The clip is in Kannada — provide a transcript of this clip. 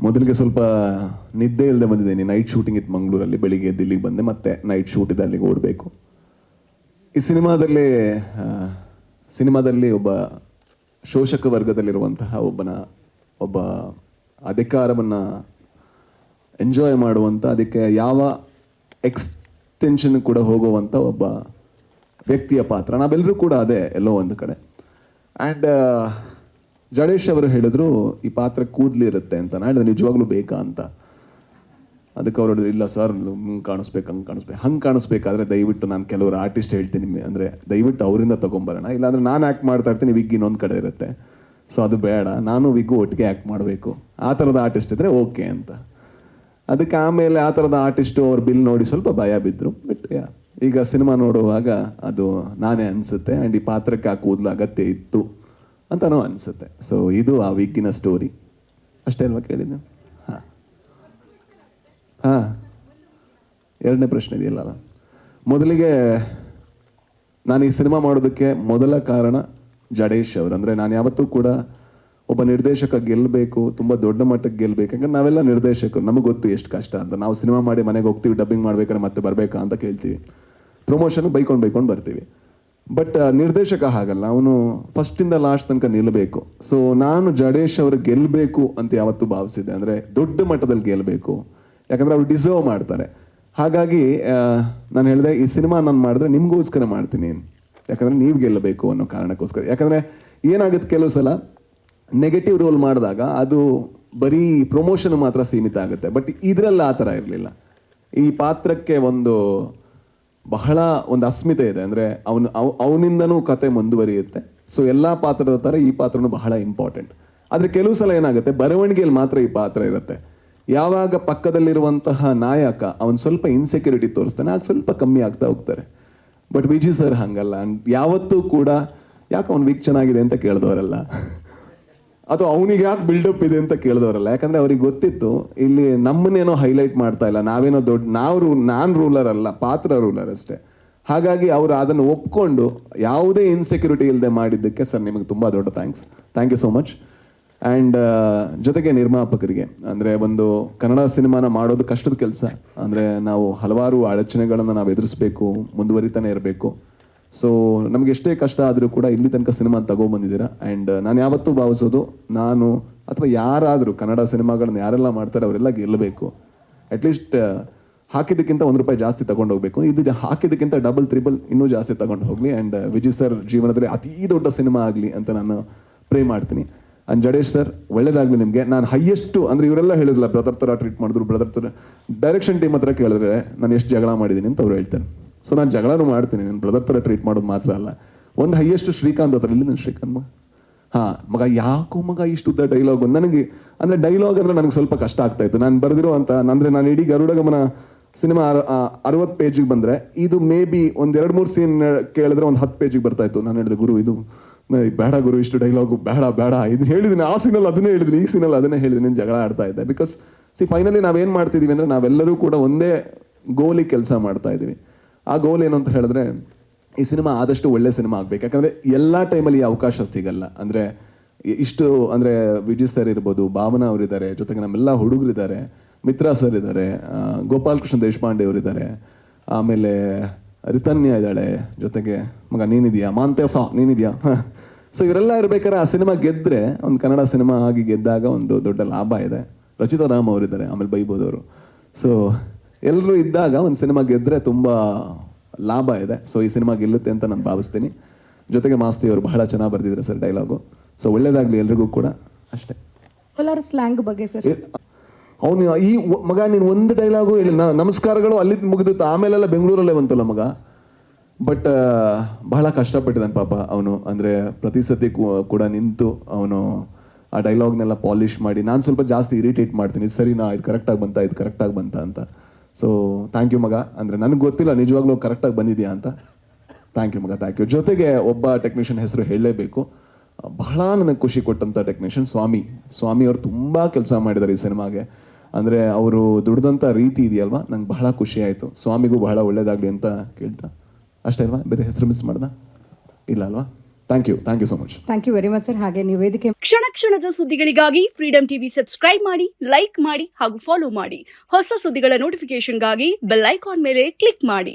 ಮೊದಲಿಗೆ ಸ್ವಲ್ಪ ನಿದ್ದೆ ಇಲ್ಲದೆ ಬಂದಿದ್ದೀನಿ. ನೈಟ್ ಶೂಟಿಂಗ್ ಇತ್ತು ಮಂಗಳೂರಲ್ಲಿ, ಬೆಳಿಗ್ಗೆ ಎದ್ದು ಇಲ್ಲಿಗೆ ಬಂದೆ, ಮತ್ತೆ ನೈಟ್ ಶೂಟ್ ಇದೆ, ಅಲ್ಲಿಗೆ ಓಡಬೇಕು. ಈ ಸಿನಿಮಾದಲ್ಲಿ ಒಬ್ಬ ಶೋಷಕ ವರ್ಗದಲ್ಲಿರುವಂತಹ ಒಬ್ಬ ಅಧಿಕಾರವನ್ನು ಎಂಜಾಯ್ ಮಾಡುವಂಥ, ಅದಕ್ಕೆ ಯಾವ ಎಕ್ಸ್ಟೆನ್ಷನ್ ಕೂಡ ಹೋಗುವಂಥ ಒಬ್ಬ ವ್ಯಕ್ತಿಯ ಪಾತ್ರ. ನಾವೆಲ್ಲರೂ ಕೂಡ ಅದೇ ಎಲ್ಲೋ ಒಂದು ಕಡೆ. ಆ್ಯಂಡ್ ಜಡೇಶ್ ಅವರು ಹೇಳಿದ್ರು ಈ ಪಾತ್ರ ಕೂದಲಿರುತ್ತೆ ಅಂತ. ನಾನು ಹೇಳಿದೆ ನಿಜವಾಗ್ಲೂ ಬೇಕಾ ಅಂತ. ಅದಕ್ಕೆ ಅವ್ರು ಹೇಳಿದ್ರು ಇಲ್ಲ ಸರ್, ಹಂಗೆ ಕಾಣಿಸ್ಬೇಕಾದ್ರೆ ದಯವಿಟ್ಟು ನಾನು ಕೆಲವರು ಆರ್ಟಿಸ್ಟ್ ಹೇಳ್ತೀನಿ, ಅಂದರೆ ದಯವಿಟ್ಟು ಅವರಿಂದ ತೊಗೊಂಬರೋಣ, ಇಲ್ಲಾಂದ್ರೆ ನಾನು ಆ್ಯಕ್ಟ್ ಮಾಡ್ತಾ ಇರ್ತೀನಿ, ವಿಗ್ ಇನ್ನೊಂದು ಕಡೆ ಇರುತ್ತೆ, ಸೊ ಅದು ಬೇಡ, ನಾನು ವಿಗ್ಗು ಒಟ್ಟಿಗೆ ಆ್ಯಕ್ಟ್ ಮಾಡಬೇಕು, ಆ ಥರದ ಆರ್ಟಿಸ್ಟ್ ಇದ್ದರೆ ಓಕೆ ಅಂತ. ಅದಕ್ಕೆ ಆಮೇಲೆ ಆ ಥರದ ಆರ್ಟಿಸ್ಟು ಅವ್ರ ಬಿಲ್ ನೋಡಿ ಸ್ವಲ್ಪ ಭಯ ಬಿದ್ದರು. ಬಟ್ ಈಗ ಸಿನಿಮಾ ನೋಡುವಾಗ ಅದು ನಾನೇ ಅನಿಸುತ್ತೆ. ಆ್ಯಂಡ್ ಈ ಪಾತ್ರಕ್ಕೆ ಆ ಕೂದಲು ಅಗತ್ಯ ಇತ್ತು ಅಂತನೂ ಅನಿಸುತ್ತೆ. ಸೊ ಇದು ಆ ವಿಗ್ಗಿನ ಸ್ಟೋರಿ ಅಷ್ಟೇ ಅಲ್ವಾ ಕೇಳಿದ್ದು? ಹಾಂ ಎರಡನೇ ಪ್ರಶ್ನೆ ಇದೆಯಲ್ಲ. ಮೊದಲಿಗೆ ನಾನು ಈ ಸಿನಿಮಾ ಮಾಡೋದಕ್ಕೆ ಮೊದಲ ಕಾರಣ ಜಡೇಶ್ ಅವರು. ಅಂದರೆ ನಾನು ಯಾವತ್ತೂ ಕೂಡ ಒಬ್ಬ ನಿರ್ದೇಶಕ ಗೆಲ್ಲಬೇಕು, ತುಂಬ ದೊಡ್ಡ ಮಟ್ಟಕ್ಕೆ ಗೆಲ್ಲಬೇಕು. ಯಾಕಂದ್ರೆ ನಾವೆಲ್ಲ ನಿರ್ದೇಶಕರು, ನಮಗೆ ಗೊತ್ತು ಎಷ್ಟು ಕಷ್ಟ ಅಂತ. ನಾವು ಸಿನಿಮಾ ಮಾಡಿ ಮನೆಗೆ ಹೋಗ್ತೀವಿ, ಡಬ್ಬಿಂಗ್ ಮಾಡ್ಬೇಕಾದ್ರೆ ಮತ್ತೆ ಬರಬೇಕಾ ಅಂತ ಕೇಳ್ತೀವಿ, ಪ್ರಮೋಷನ್ ಬೈಕೊಂಡು ಬರ್ತೀವಿ. ಬಟ್ ನಿರ್ದೇಶಕ ಹಾಗಲ್ಲ, ಅವನು ಫಸ್ಟಿಂದ ಲಾಸ್ಟ್ ತನಕ ನಿಲ್ಲಬೇಕು. ಸೊ ನಾನು ಜಡೇಶ್ ಅವರು ಗೆಲ್ಲಬೇಕು ಅಂತ ಯಾವತ್ತೂ ಭಾವಿಸಿದ್ದೆ. ಅಂದರೆ ದೊಡ್ಡ ಮಟ್ಟದಲ್ಲಿ ಗೆಲ್ಲಬೇಕು, ಯಾಕಂದರೆ ಅವ್ರು ಡಿಸರ್ವ್ ಮಾಡ್ತಾರೆ. ಹಾಗಾಗಿ ನಾನು ಹೇಳಿದೆ ಈ ಸಿನಿಮಾ ನಾನು ಮಾಡಿದ್ರೆ ನಿಮಗೋಸ್ಕರ ಮಾಡ್ತೀನಿ, ಯಾಕಂದರೆ ನೀವು ಗೆಲ್ಲಬೇಕು ಅನ್ನೋ ಕಾರಣಕ್ಕೋಸ್ಕರ. ಯಾಕಂದರೆ ಏನಾಗುತ್ತೆ, ಕೆಲವು ಸಲ ನೆಗೆಟಿವ್ ರೋಲ್ ಮಾಡಿದಾಗ ಅದು ಬರೀ ಪ್ರಮೋಷನ್ ಮಾತ್ರ ಸೀಮಿತ ಆಗುತ್ತೆ. ಬಟ್ ಇದರಲ್ಲಿ ಆ ಥರ ಇರಲಿಲ್ಲ. ಈ ಪಾತ್ರಕ್ಕೆ ಬಹಳ ಒಂದು ಅಸ್ಮಿತೆ ಇದೆ. ಅಂದರೆ ಅವನಿಂದನೂ ಕತೆ ಮುಂದುವರಿಯುತ್ತೆ. ಸೊ ಎಲ್ಲ ಪಾತ್ರದ ಥರ ಈ ಪಾತ್ರನೂ ಬಹಳ ಇಂಪಾರ್ಟೆಂಟ್. ಆದರೆ ಕೆಲವು ಸಲ ಏನಾಗುತ್ತೆ, ಬರವಣಿಗೆಯಲ್ಲಿ ಮಾತ್ರ ಈ ಪಾತ್ರ ಇರುತ್ತೆ. ಯಾವಾಗ ಪಕ್ಕದಲ್ಲಿರುವಂತಹ ನಾಯಕ ಅವನು ಸ್ವಲ್ಪ ಇನ್ಸೆಕ್ಯೂರಿಟಿ ತೋರಿಸ್ತಾನೆ, ಆಗ ಸ್ವಲ್ಪ ಕಮ್ಮಿ ಆಗ್ತಾ ಹೋಗ್ತಾರೆ. ಬಟ್ ವಿಜಯ್ ಸರ್ ಹಂಗಲ್ಲ. ಯಾವತ್ತೂ ಕೂಡ ಯಾಕೆ ಅವ್ನು ವಿಗ್ ಚೆನ್ನಾಗಿದೆ ಅಂತ ಕೇಳಿದವರಲ್ಲ, ಅಥವಾ ಅವನಿಗೆ ಯಾಕೆ ಬಿಲ್ಡಪ್ ಇದೆ ಅಂತ ಕೇಳಿದವರಲ್ಲ. ಯಾಕಂದ್ರೆ ಅವ್ರಿಗೆ ಗೊತ್ತಿತ್ತು ಇಲ್ಲಿ ನಮ್ಮನ್ನೇನೋ ಹೈಲೈಟ್ ಮಾಡ್ತಾ ಇಲ್ಲ, ನಾವೇನೋ ನಾನು ರೂಲರ್ ಅಲ್ಲ, ಪಾತ್ರ ರೂಲರ್ ಅಷ್ಟೇ. ಹಾಗಾಗಿ ಅವರು ಅದನ್ನು ಒಪ್ಕೊಂಡು ಯಾವುದೇ ಇನ್ಸೆಕ್ಯೂರಿಟಿ ಇಲ್ಲದೆ ಮಾಡಿದ್ದಕ್ಕೆ ಸರ್ ನಿಮಗೆ ತುಂಬ ದೊಡ್ಡ thank you so much. And ಜೊತೆಗೆ ನಿರ್ಮಾಪಕರಿಗೆ, ಅಂದರೆ ಒಂದು ಕನ್ನಡ ಸಿನಿಮಾನ ಮಾಡೋದು ಕಷ್ಟದ ಕೆಲಸ. ಅಂದರೆ ನಾವು ಹಲವಾರು ಅಡಚಣೆಗಳನ್ನು ನಾವು ಎದುರಿಸ್ಬೇಕು, ಮುಂದುವರಿತಾನೆ ಇರಬೇಕು. ಸೊ ನಮ್ಗೆ ಎಷ್ಟೇ ಕಷ್ಟ ಆದರೂ ಕೂಡ ಇಲ್ಲಿ ತನಕ ಸಿನಿಮಾ ತಗೊಬಂದಿದ್ದೀರಾ. ಆ್ಯಂಡ್ ನಾನು ಯಾವತ್ತೂ ಭಾವಿಸೋದು, ನಾನು ಅಥವಾ ಯಾರಾದರೂ ಕನ್ನಡ ಸಿನಿಮಾಗಳನ್ನ ಯಾರೆಲ್ಲ ಮಾಡ್ತಾರೆ ಅವರೆಲ್ಲ ಗೆಲ್ಲಬೇಕು. ಅಟ್ಲೀಸ್ಟ್ ಹಾಕಿದ್ದಕ್ಕಿಂತ ₹1 ಜಾಸ್ತಿ ತಗೊಂಡು ಹೋಗ್ಬೇಕು. ಇದು ಹಾಕಿದ್ದಕ್ಕಿಂತ ಡಬಲ್ ತ್ರಿಬಲ್ ಇನ್ನೂ ಜಾಸ್ತಿ ತಗೊಂಡು ಹೋಗಲಿ. ಆ್ಯಂಡ್ ವಿಜಯ್ ಸರ್ ಜೀವನದಲ್ಲಿ ಅತೀ ದೊಡ್ಡ ಸಿನಿಮಾ ಆಗಲಿ ಅಂತ ನಾನು ಪ್ರೇ ಮಾಡ್ತೀನಿ. ಆ್ಯಂಡ್ ಜಡೇಶ್ ಸರ್ ಒಳ್ಳೇದಾಗಲಿ ನಿಮಗೆ. ನಾನು ಹೈಯೆಸ್ಟು ಅಂದರೆ ಇವರೆಲ್ಲ ಹೇಳಿದ್ರಲ್ಲ ಬ್ರದರ್ ಥರ ಟ್ರೀಟ್ ಮಾಡಿದ್ರು, ಬ್ರದರ್ ಥರ ಡೈರೆಕ್ಷನ್ ಟೀಮ್ ಹತ್ರ ಕೇಳಿದ್ರೆ ನಾನು ಎಷ್ಟು ಜಗಳ ಮಾಡಿದ್ದೀನಿ ಅಂತ ಅವ್ರು ಹೇಳ್ತಾರೆ. ಸೊ ನಾನು ಜಗಳನೂ ಮಾಡ್ತೀನಿ, ನಾನು ಬ್ರದರ್ ಥರ ಟ್ರೀಟ್ ಮಾಡೋದು ಮಾತ್ರ ಅಲ್ಲ. ಒಂದು ಹೈಯೆಸ್ಟ್ ಶ್ರೀಕಾಂತ್ ಹತ್ರ, ಇಲ್ಲಿ ನಾನು ಶ್ರೀಕಾಂತ್ ಮಗ ಯಾಕೋ ಮಗ ಇಷ್ಟು ಉದ್ದ ಡೈಲಾಗ್ ನನಗೆ. ಅಂದರೆ ಡೈಲಾಗ್ ಅಂದರೆ ನನಗೆ ಸ್ವಲ್ಪ ಕಷ್ಟ ಆಗ್ತಾ ಇತ್ತು. ನಾನು ಬರೆದಿರೋ ಅಂತ ಅಂದರೆ ನಾನು ಇಡೀ ಗರುಡ ಗಮನ ಸಿನಿಮಾ 60 ಪೇಜಿಗೆ ಬಂದರೆ ಇದು ಮೇ ಬಿ ಒಂದು 2-3 ಸೀನ್ ಕೇಳಿದ್ರೆ ಒಂದು 10 ಪೇಜಿಗೆ ಬರ್ತಾ ಇತ್ತು. ನಾನು ಹೇಳಿದೆ ಗುರು ಇದು ಬೇಡ ಗುರು, ಇಷ್ಟು ಡೈಲಾಗು ಬೇಡ ಇದು ಹೇಳಿದ್ದೀನಿ, ಆ ಸೀನಲ್ಲಿ ಅದನ್ನೇ ಹೇಳಿದ್ದೀನಿ, ಈ ಸೀನಲ್ಲಿ ಅದನ್ನೇ ಹೇಳಿದ್ದೀನಿ, ಜಗಳ ಆಡ್ತಾ ಇದ್ದೆ. ಬಿಕಾಸ್ ಫೈನಲಿ ನಾವೇನು ಮಾಡ್ತಿದ್ದೀವಿ ಅಂದರೆ ನಾವೆಲ್ಲರೂ ಕೂಡ ಒಂದೇ ಗೋಲಿಗೆ ಕೆಲಸ ಮಾಡ್ತಾ ಇದ್ದೀವಿ. ಆ ಗೋಲ್ ಏನು ಅಂತ ಹೇಳಿದ್ರೆ ಈ ಸಿನಿಮಾ ಆದಷ್ಟು ಒಳ್ಳೆ ಸಿನಿಮಾ ಆಗಬೇಕು. ಯಾಕಂದರೆ ಎಲ್ಲ ಟೈಮಲ್ಲಿ ಈ ಅವಕಾಶ ಸಿಗಲ್ಲ. ಅಂದರೆ ಇಷ್ಟು ಅಂದರೆ ವಿಜಯ್ ಸರ್ ಇರ್ಬೋದು, ಭಾವನಾ ಅವರಿದ್ದಾರೆ, ಜೊತೆಗೆ ನಮ್ಮೆಲ್ಲ ಹುಡುಗರಿದ್ದಾರೆ, ಮಿತ್ರಾ ಸರ್ ಇದ್ದಾರೆ, ಗೋಪಾಲಕೃಷ್ಣ ದೇಶಪಾಂಡೆ ಅವರಿದ್ದಾರೆ, ಆಮೇಲೆ ರಿತನ್ಯ ಇದ್ದಾಳೆ, ಜೊತೆಗೆ ಮಗ ನೀನಿದೆಯಾ, ಮಾಂತೇಸ ನೀನಿದೆಯಾ. ಸೊ ಇವರೆಲ್ಲ ಇರ್ಬೇಕಾದ್ರೆ ಆ ಸಿನಿಮಾ ಗೆದ್ದರೆ, ಒಂದು ಕನ್ನಡ ಸಿನಿಮಾ ಆಗಿ ಗೆದ್ದಾಗ ಒಂದು ದೊಡ್ಡ ಲಾಭ ಇದೆ. ರಚಿತಾ ರಾಮ್ ಅವರಿದ್ದಾರೆ, ಆಮೇಲೆ ಬೈಬೋದವರು. ಸೊ ಎಲ್ಲರೂ ಇದ್ದಾಗ ಒಂದು ಸಿನಿಮಾ ಗೆದ್ದರೆ ತುಂಬ ಲಾಭ ಇದೆ. ಸೊ ಈ ಸಿನಿಮಾ ಗೆಲ್ಲುತ್ತೆ ಅಂತ ನಾನು ಭಾವಿಸ್ತೀನಿ. ಜೊತೆಗೆ ಮಾಸ್ತಿ ಅವರು ಬಹಳ ಚೆನ್ನಾಗಿ ಬರೆದಿದ್ದಾರೆ ಸರ್ ಡೈಲಾಗು. ಸೊ ಒಳ್ಳೇದಾಗಲಿ ಎಲ್ರಿಗೂ ಕೂಡ, ಅಷ್ಟೇ. ಕೋಲಾರ ಸ್ಲ್ಯಾಂಗ್ ಬಗ್ಗೆ ಸರ್, ಅವನು ಈ ಮಗ ನೀನು ಒಂದು ಡೈಲಾಗು ಹೇಳಿ, ನಮಸ್ಕಾರಗಳು ಅಲ್ಲಿ ಮುಗಿದಿತ್ತು, ಆಮೇಲೆಲ್ಲ ಬೆಂಗಳೂರಲ್ಲೇ ಬಂತಲ್ಲ ಮಗ. ಬಟ್ ಬಹಳ ಕಷ್ಟಪಟ್ಟಿದ್ದಾನೆ ಪಾಪ ಅವನು. ಅಂದರೆ ಪ್ರತಿ ಸತಿ ಕೂಡ ನಿಂತು ಅವನು ಆ ಡೈಲಾಗ್ನೆಲ್ಲ ಪಾಲಿಷ್ ಮಾಡಿ, ನಾನು ಸ್ವಲ್ಪ ಜಾಸ್ತಿ ಇರಿಟೇಟ್ ಮಾಡ್ತೀನಿ, ಇದು ಸರಿನಾ, ಇದು ಕರೆಕ್ಟಾಗಿ ಬಂತ ಅಂತ. ಸೊ ಥ್ಯಾಂಕ್ ಯು ಮಗ. ಅಂದರೆ ನನಗೆ ಗೊತ್ತಿಲ್ಲ ನಿಜವಾಗ್ಲೂ ಕರೆಕ್ಟಾಗಿ ಬಂದಿದೆಯಾ ಅಂತ. ಥ್ಯಾಂಕ್ ಯು ಮಗ, ಥ್ಯಾಂಕ್ ಯು. ಜೊತೆಗೆ ಒಬ್ಬ ಟೆಕ್ನಿಷಿಯನ್ ಹೆಸರು ಹೇಳಲೇಬೇಕು, ಬಹಳ ನನಗೆ ಖುಷಿ ಕೊಟ್ಟಂಥ ಟೆಕ್ನಿಷಿಯನ್ ಸ್ವಾಮಿ ಅವರು ತುಂಬ ಕೆಲಸ ಮಾಡಿದ್ದಾರೆ ಈ ಸಿನಿಮಾಗೆ. ಅಂದರೆ ಅವರು ದುಡ್ದಂಥ ರೀತಿ ಇದೆಯಲ್ವಾ, ನಂಗೆ ಬಹಳ ಖುಷಿ ಆಯಿತು. ಸ್ವಾಮಿಗೂ ಬಹಳ ಒಳ್ಳೇದಾಗಲಿ ಅಂತ ಕೇಳ್ತಾ, ಅಷ್ಟೇ ಅಲ್ವಾ? ಬೇರೆ ಹೆಸರು ಮಿಸ್ ಮಾಡ್ದ ಇಲ್ಲ ಅಲ್ವಾ? Thank you so much. Thank you very much sir. ಹಾಗೆ ನೀವು ವೇದಿಕೆ ಕ್ಷಣ ಕ್ಷಣದ ಸುದ್ದಿಗಳಿಗಾಗಿ ಫ್ರೀಡಂ ಟಿವಿ ಸಬ್ಸ್ಕ್ರೈಬ್ ಮಾಡಿ, ಲೈಕ್ ಮಾಡಿ ಹಾಗೂ ಫಾಲೋ ಮಾಡಿ. ಹೊಸ ಸುದ್ದಿಗಳ ನೋಟಿಫಿಕೇಶನ್ಗಾಗಿ ಬೆಲ್ ಐಕಾನ್ ಮೇಲೆ ಕ್ಲಿಕ್ ಮಾಡಿ.